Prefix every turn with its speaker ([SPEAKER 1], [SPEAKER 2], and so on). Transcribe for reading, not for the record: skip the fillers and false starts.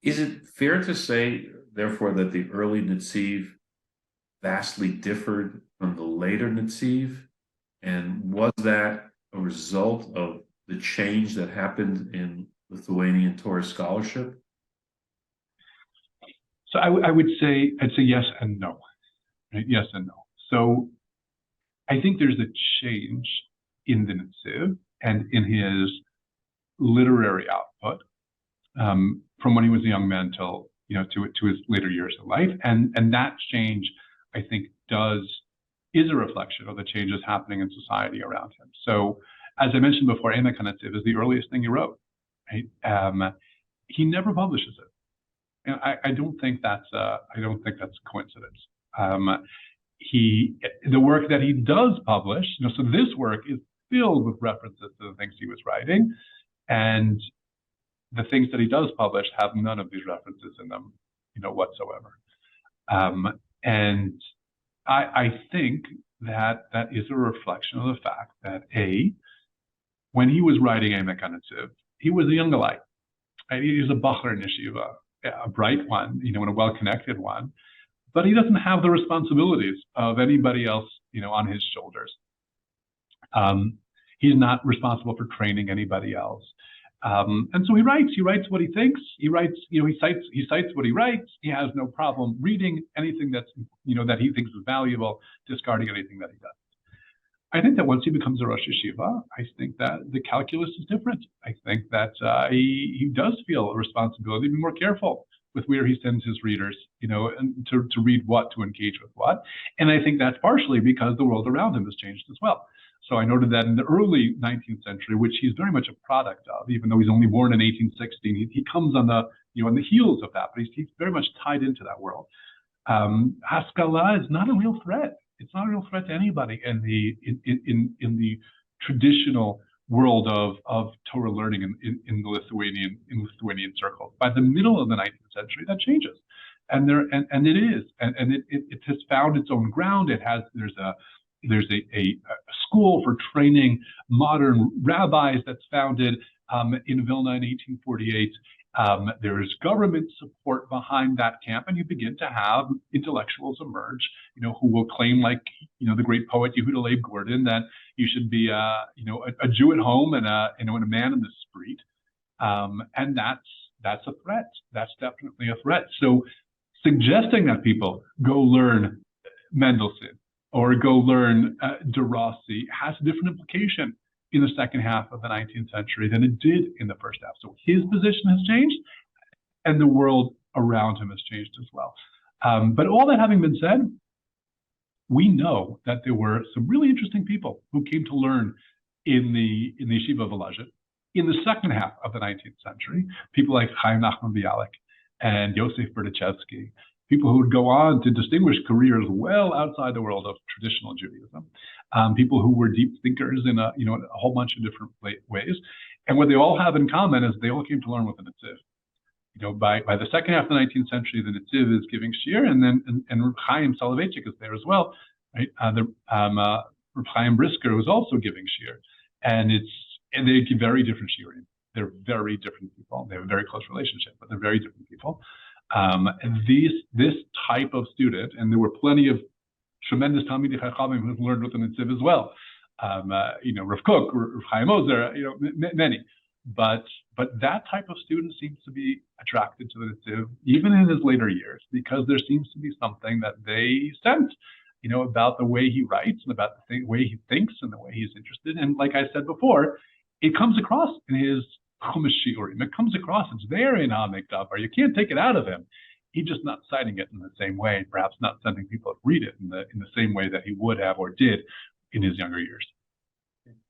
[SPEAKER 1] Is it fair to say, therefore, that the early Netziv vastly differed from the later Netziv? And was that a result of the change that happened in Lithuanian Torah scholarship?
[SPEAKER 2] So I'd say yes and no, right? Yes and no. So I think there's a change in the Netziv and in his literary output from when he was a young man till to his later years of life, and that change, I think, is a reflection of the changes happening in society around him. So, as I mentioned before, Emek HaNetziv is the earliest thing he wrote. Right? He never publishes it. And I don't think that's a coincidence. The work that he does publish, so this work is filled with references to the things he was writing, and the things that he does publish have none of these references in them, whatsoever. And I think that is a reflection of the fact that when he was writing Emek HaNetziv, he was a young guy. Right? He was a bacher in Yeshiva, a bright one, and a well-connected one, but he doesn't have the responsibilities of anybody else, on his shoulders. He's not responsible for training anybody else. And so he writes what he thinks. He writes, he cites what he writes. He has no problem reading anything that's, that he thinks is valuable, discarding anything that he does. I think that once he becomes a Rosh Yeshiva, I think that the calculus is different. I think that he does feel a responsibility to be more careful with where he sends his readers, and to read what, to engage with what. And I think that's partially because the world around him has changed as well. So I noted that in the early 19th century, which he's very much a product of, even though he's only born in 1816, he comes on the, on the heels of that, but he's very much tied into that world. Haskalah is not a real threat. It's not a real threat to anybody in the traditional world of Torah learning in the Lithuanian circles. By the middle of the 19th century, that changes, and it has found its own ground. There's a school for training modern rabbis that's founded in Vilna in 1848. There is government support behind that camp, and you begin to have intellectuals emerge, who will claim, like, the great poet Yehuda Leib Gordon, that you should be, a Jew at home and a man in the street, and that's a threat. That's definitely a threat. So, suggesting that people go learn Mendelssohn or go learn de Rossi has a different implication in the second half of the 19th century than it did in the first half. So his position has changed, and the world around him has changed as well. But all that having been said, we know that there were some really interesting people who came to learn in the Yeshiva of Volozhin in the second half of the 19th century. People like Chaim Nachman Bialik and Yosef Berdichevsky, people who would go on to distinguish careers well outside the world of traditional Judaism, people who were deep thinkers in a whole bunch of different ways. And what they all have in common is they all came to learn with the Netziv. By the second half of the 19th century, the Netziv is giving shiur, and Chaim Soloveitchik is there as well, right? Chaim Brisker was also giving shiur, and they give very different shiurim. They're very different people. They have a very close relationship, but they're very different people. And this type of student, and there were plenty of tremendous Talmidei Chachamim who learned with the Netziv as well. Rav Kook, Rav Chaim Ozer, many. But that type of student seems to be attracted to the Netziv, even in his later years, because there seems to be something that they sense, about the way he writes and about the way he thinks and the way he's interested. And like I said before, it comes across in his Chumash shiurim. It comes across. It's there in Ha'amek Davar. You can't take it out of him. He's just not citing it in the same way, perhaps not sending people to read it in the same way that he would have or did in his younger years.